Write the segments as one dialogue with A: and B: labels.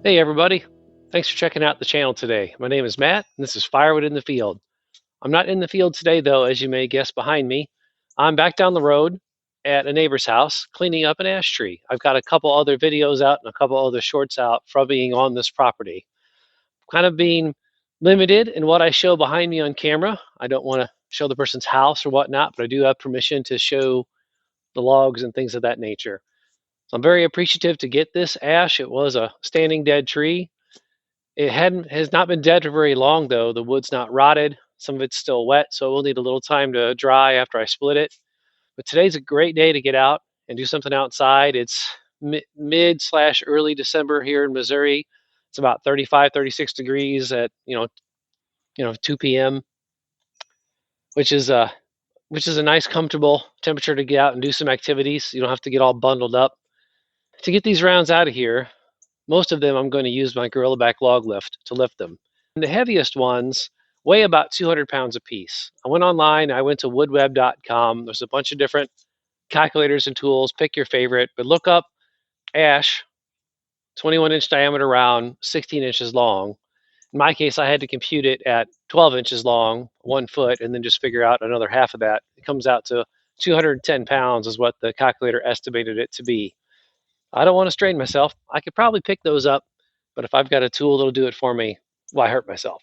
A: Hey everybody, thanks for checking out the channel today. My name is Matt and this is Firewood in the Field. I'm not in the field today though, as you may guess behind me. I'm back down the road at a neighbor's house cleaning up an ash tree. I've got a couple other videos out and a couple other shorts out from being on this property. Kind of being limited in what I show behind me on camera. I don't want to show the person's house or whatnot, but I do have permission to show the logs and things of that nature. So I'm very appreciative to get this ash. It was a standing dead tree. It has not been dead for very long though. The wood's not rotted. Some of it's still wet, so it will need a little time to dry after I split it. But today's a great day to get out and do something outside. It's mid/early December here in Missouri. It's about 35, 36 degrees at 2 p.m., which is a nice, comfortable temperature to get out and do some activities. You don't have to get all bundled up. To get these rounds out of here, most of them I'm going to use my gorilla back log lift to lift them. And the heaviest ones weigh about 200 pounds apiece. I went online, I went to woodweb.com. There's a bunch of different calculators and tools. Pick your favorite, but look up ash, 21-inch diameter round, 16 inches long. In my case, I had to compute it at 12 inches long, 1 foot, and then just figure out another half of that. It comes out to 210 pounds is what the calculator estimated it to be. I don't want to strain myself. I could probably pick those up, but if I've got a tool that'll do it for me, why hurt myself?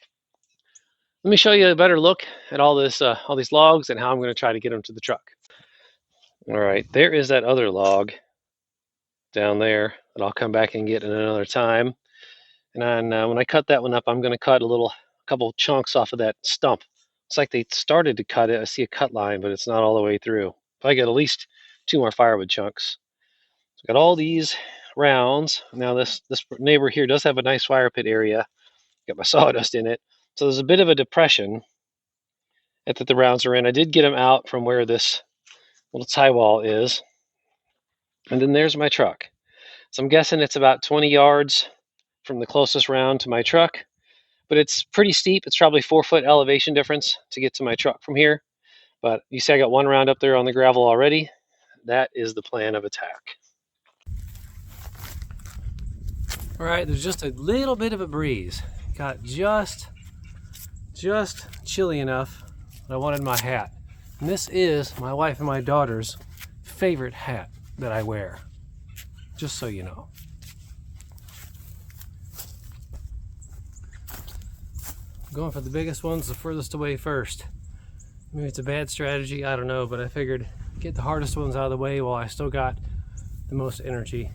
A: Let me show you a better look at all these logs and how I'm going to try to get them to the truck. All right, there is that other log down there that I'll come back and get in another time. And then, when I cut that one up, I'm going to cut a couple chunks off of that stump. It's like they started to cut it. I see a cut line, but it's not all the way through. If I get at least 2 more firewood chunks. Got all these rounds. Now this neighbor here does have a nice fire pit area. Got my sawdust in it. So there's a bit of a depression that the rounds are in. I did get them out from where this little tie wall is. And then there's my truck. So I'm guessing it's about 20 yards from the closest round to my truck. But it's pretty steep. It's probably 4-foot elevation difference to get to my truck from here. But you see I got one round up there on the gravel already. That is the plan of attack. All right, there's just a little bit of a breeze. Got just chilly enough that I wanted my hat. And this is my wife and my daughter's favorite hat that I wear, just so you know. I'm going for the biggest ones the furthest away first. Maybe it's a bad strategy, I don't know, but I figured get the hardest ones out of the way while I still got the most energy.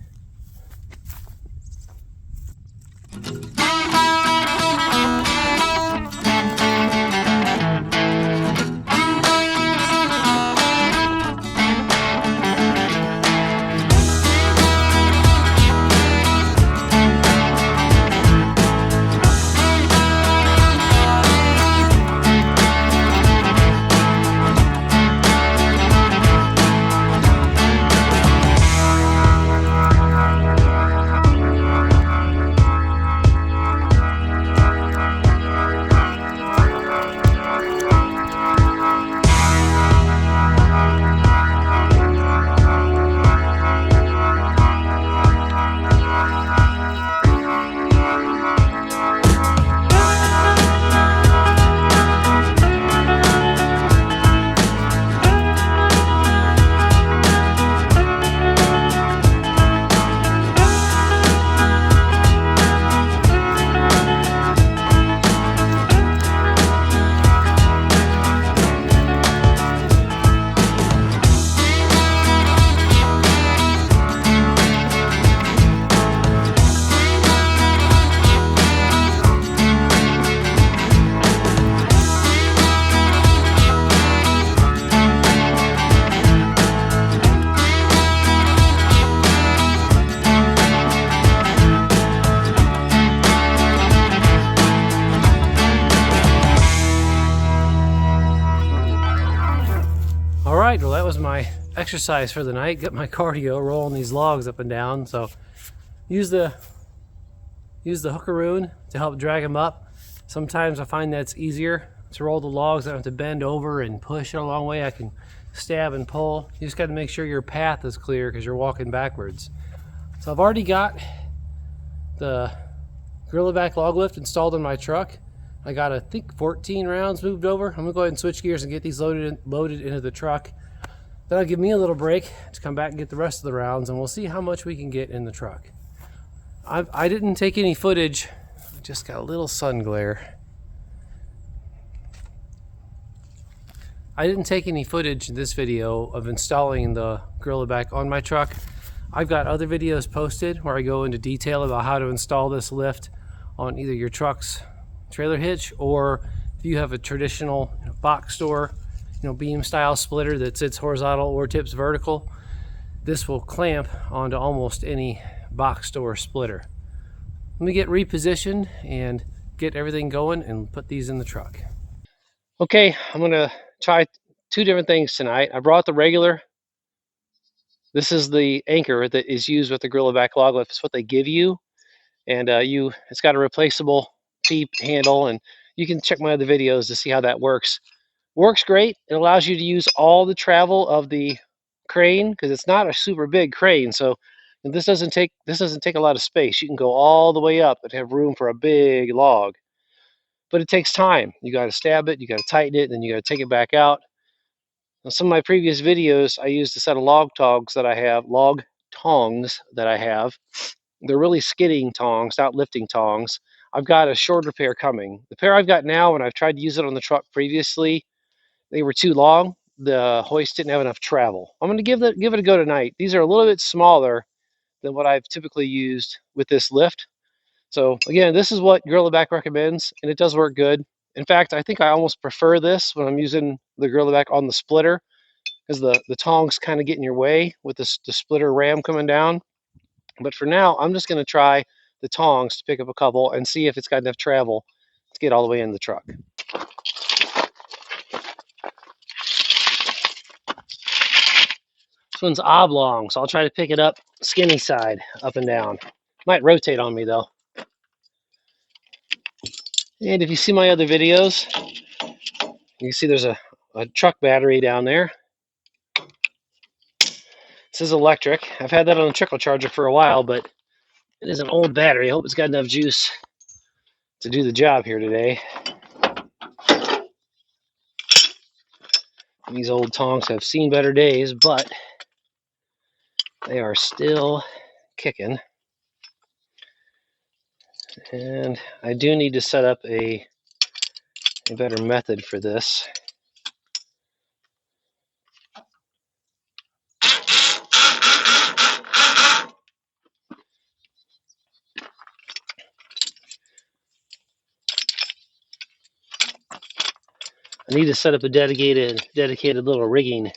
A: Alright, well that was my exercise for the night. Got my cardio rolling these logs up and down. So use the hookaroon to help drag them up. Sometimes I find that's easier to roll the logs. I don't have to bend over and push it a long way. I can stab and pull. You just got to make sure your path is clear because you're walking backwards. So I've already got the Gorilla Back log lift installed in my truck. I got, I think, 14 rounds moved over. I'm gonna go ahead and switch gears and get these loaded into the truck. That'll give me a little break to come back and get the rest of the rounds, and we'll see how much we can get in the truck. I didn't take any footage. I just got a little sun glare. I didn't take any footage in this video of installing the Gorilla Back on my truck. I've got other videos posted where I go into detail about how to install this lift on either your truck's trailer hitch, or if you have a traditional box store, beam style splitter that sits horizontal or tips vertical, this will clamp onto almost any box store splitter. Let me get repositioned and get everything going and put these in the truck. Okay, I'm gonna try two different things tonight. I brought the regular. This is the anchor that is used with the Gorilla Back log lift. It's what they give you, and it's got a replaceable T handle, and you can check my other videos to see how that works. Works great. It allows you to use all the travel of the crane because it's not a super big crane, so this doesn't take a lot of space. You can go all the way up and have room for a big log, but it takes time. You got to stab it, you got to tighten it, and then you got to take it back out. Now, some of my previous videos, I used a set of log tongs that I have. They're really skidding tongs, not lifting tongs. I've got a shorter pair coming. The pair I've got now, when I've tried to use it on the truck previously, they were too long. The hoist didn't have enough travel. I'm going to give it a go tonight. These are a little bit smaller than what I've typically used with this lift. So again, this is what Gorilla Back recommends, and it does work good. In fact, I think I almost prefer this when I'm using the Gorilla Back on the splitter, because the tongs kind of get in your way with the splitter ram coming down. But for now, I'm just going to try the tongs to pick up a couple and see if it's got enough travel to get all the way in the truck. This one's oblong, so I'll try to pick it up skinny side, up and down. Might rotate on me though. And if you see my other videos, you can see there's a truck battery down there. This is electric. I've had that on a trickle charger for a while, but it is an old battery. I hope it's got enough juice to do the job here today. These old tongs have seen better days, but they are still kicking. And I do need to set up a better method for this. I need to set up a dedicated little rigging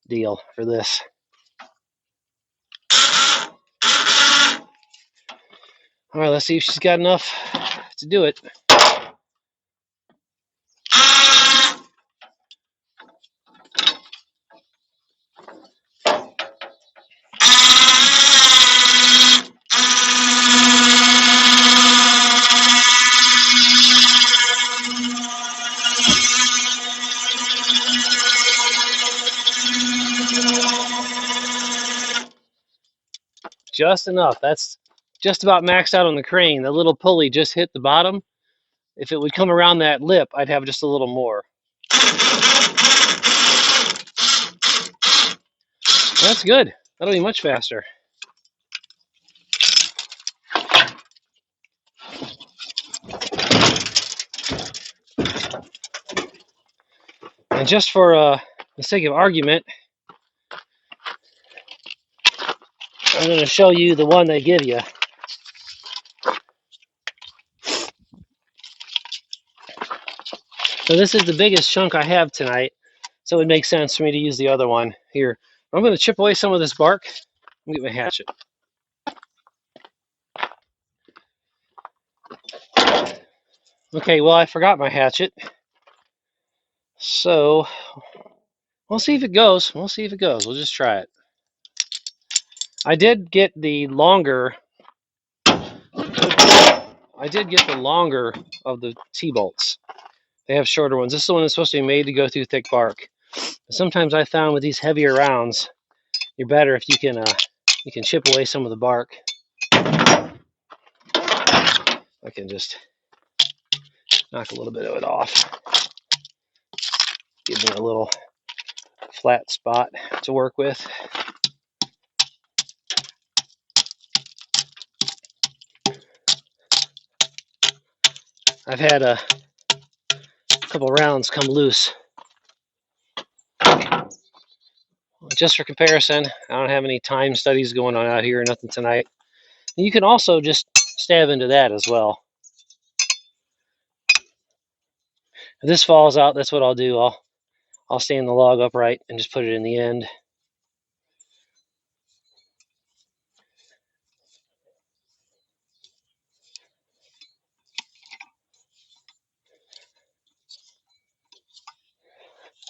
A: deal for this. All right, let's see if she's got enough to do it. Just enough. That's just about maxed out on the crane. The little pulley just hit the bottom. If it would come around that lip, I'd have just a little more. That's good. That'll be much faster. And just for the sake of argument, I'm going to show you the one they give you. So this is the biggest chunk I have tonight, so it would make sense for me to use the other one here. I'm going to chip away some of this bark and get my hatchet. Okay, well, I forgot my hatchet, so we'll see if it goes. We'll just try it. I did get the longer of the T-bolts. They have shorter ones. This is the one that's supposed to be made to go through thick bark. But sometimes I found with these heavier rounds, you're better if you can chip away some of the bark. I can just knock a little bit of it off. Give me a little flat spot to work with. I've had a couple rounds come loose. Just for comparison, I don't have any time studies going on out here, nothing tonight. You can also just stab into that as well. If this falls out, that's what I'll do. I'll stand the log upright and just put it in the end.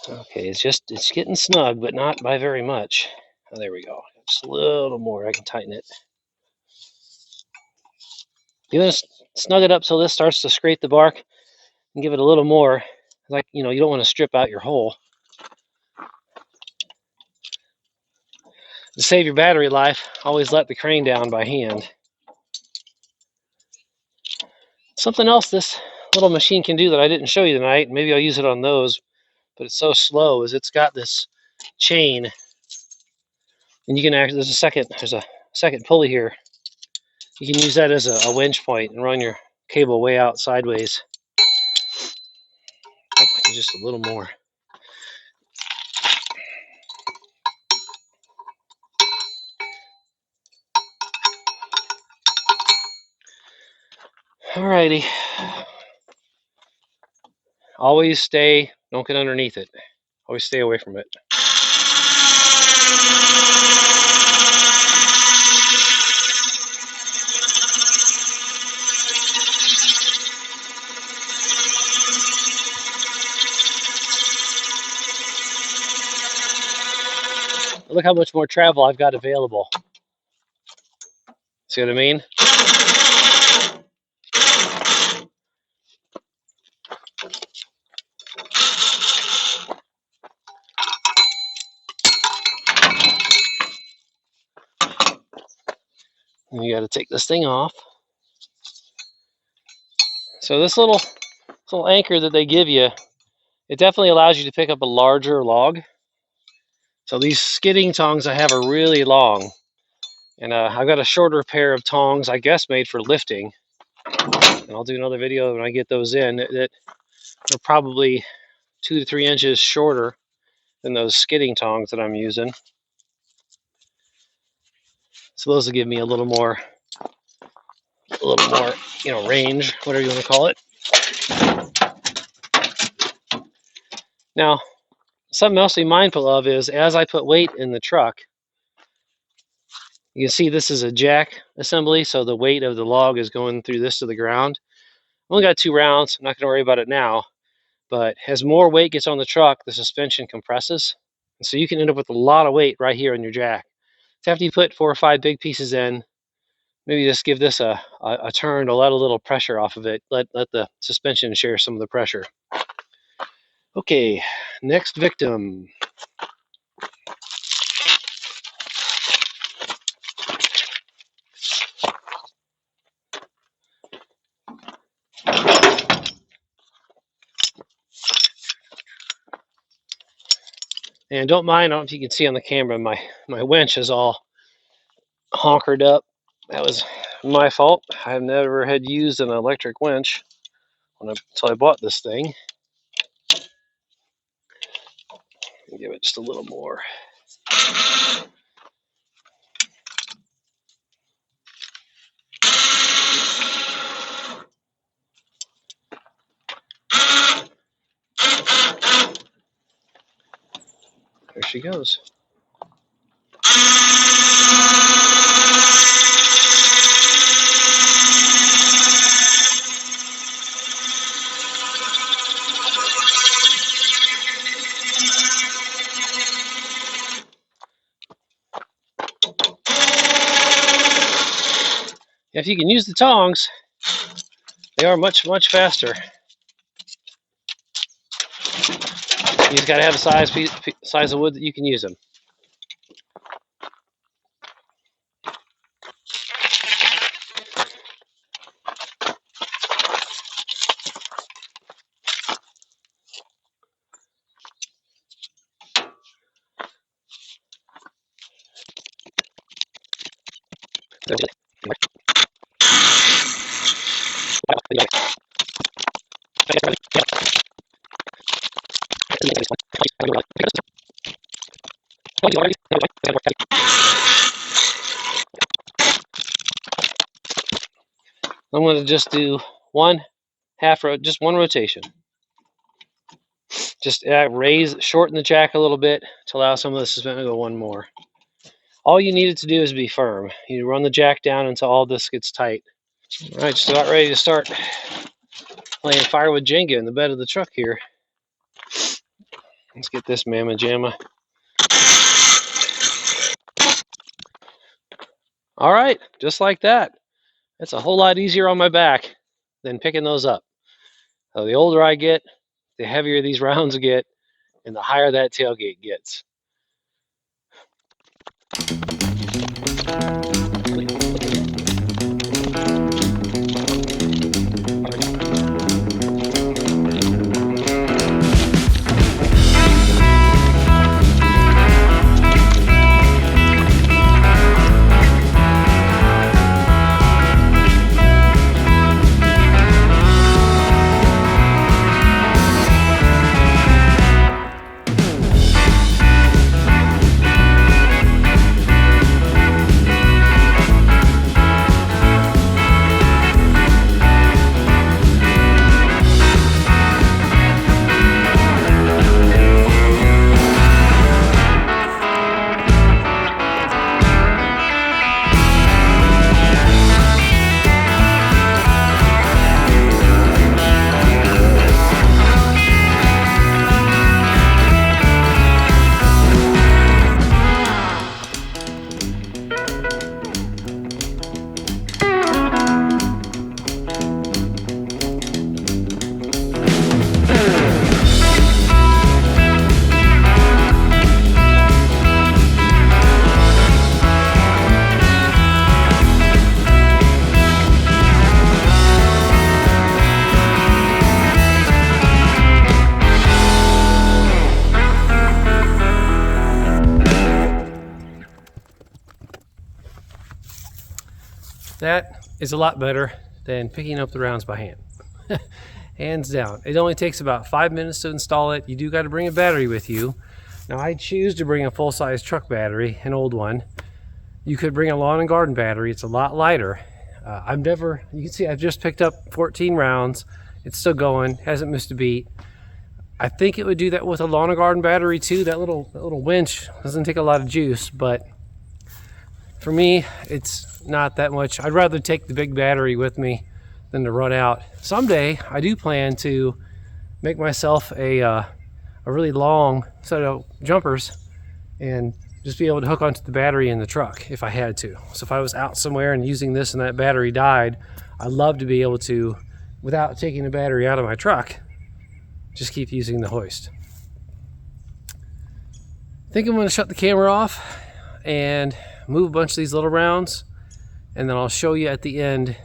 A: Okay, it's getting snug, but not by very much. Oh, there we go. Just a little more. I can tighten it. You want to snug it up so this starts to scrape the bark and give it a little more. Like, you don't want to strip out your hole. To save your battery life, always let the crane down by hand. Something else this little machine can do that I didn't show you tonight, maybe I'll use it on those, but it's so slow, is it's got this chain, and you can actually, there's a second pulley here. You can use that as a winch point and run your cable way out sideways. Oh, just a little more. Alrighty. Always don't get underneath it. Always stay away from it. Look how much more travel I've got available. See what I mean? And you got to take this thing off. So this little anchor that they give you, it definitely allows you to pick up a larger log. So these skidding tongs I have are really long. And I've got a shorter pair of tongs, I guess made for lifting. And I'll do another video when I get those in that are probably 2 to 3 inches shorter than those skidding tongs that I'm using. So those will give me a little more, range, whatever you want to call it. Now, something else to be mindful of is as I put weight in the truck, you can see this is a jack assembly, so the weight of the log is going through this to the ground. I've only got 2 rounds, I'm not going to worry about it now, but as more weight gets on the truck, the suspension compresses, and so you can end up with a lot of weight right here in your jack. So after you put 4 or 5 big pieces in, maybe just give this a turn to let a little pressure off of it, let the suspension share some of the pressure. Okay, next victim. And don't mind, I don't know if you can see on the camera, my winch is all honkered up. That was my fault. I've never had used an electric winch until I bought this thing. Give it just a little more. There she goes. If you can use the tongs, they are much, much faster. You just got to have a size of wood that you can use them. I'm going to just do just one rotation. Just shorten the jack a little bit to allow some of the suspension to go one more. All you need it to do is be firm. You run the jack down until all this gets tight. All right, just about ready to start playing Firewood Jenga in the bed of the truck here. Let's get this mamma jamma. All right, just like that. That's a whole lot easier on my back than picking those up. So the older I get, the heavier these rounds get, and the higher that tailgate gets. That is a lot better than picking up the rounds by hand. Hands down. It only takes about 5 minutes to install it. You do got to bring a battery with you. Now I choose to bring a full-size truck battery, an old one. You could bring a lawn and garden battery. It's a lot lighter. You can see I've just picked up 14 rounds. It's still going, hasn't missed a beat. I think it would do that with a lawn and garden battery too. That little winch doesn't take a lot of juice, but for me, it's not that much. I'd rather take the big battery with me than to run out. Someday, I do plan to make myself a really long set of jumpers and just be able to hook onto the battery in the truck if I had to. So if I was out somewhere and using this and that battery died, I'd love to be able to, without taking the battery out of my truck, just keep using the hoist. I think I'm going to shut the camera off and move a bunch of these little rounds, and then I'll show you at the end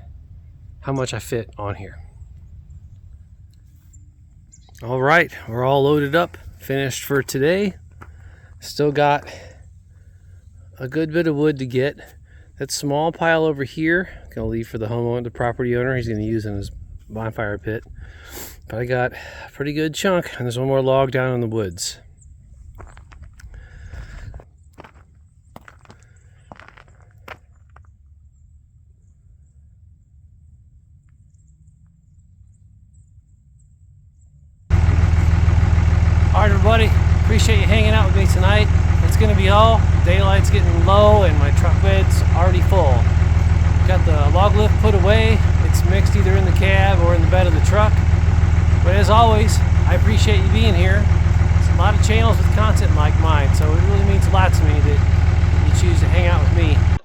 A: how much I fit on here. All right, we're all loaded up, finished for today. Still got a good bit of wood to get. That small pile over here, gonna leave for the homeowner, the property owner. He's gonna use in his bonfire pit. But I got a pretty good chunk, and there's one more log down in the woods. Alright everybody, appreciate you hanging out with me tonight. It's going to be all. Daylight's getting low and my truck bed's already full. Got the log lift put away. It's mixed either in the cab or in the bed of the truck. But as always, I appreciate you being here. There's a lot of channels with content like mine, so it really means a lot to me that you choose to hang out with me.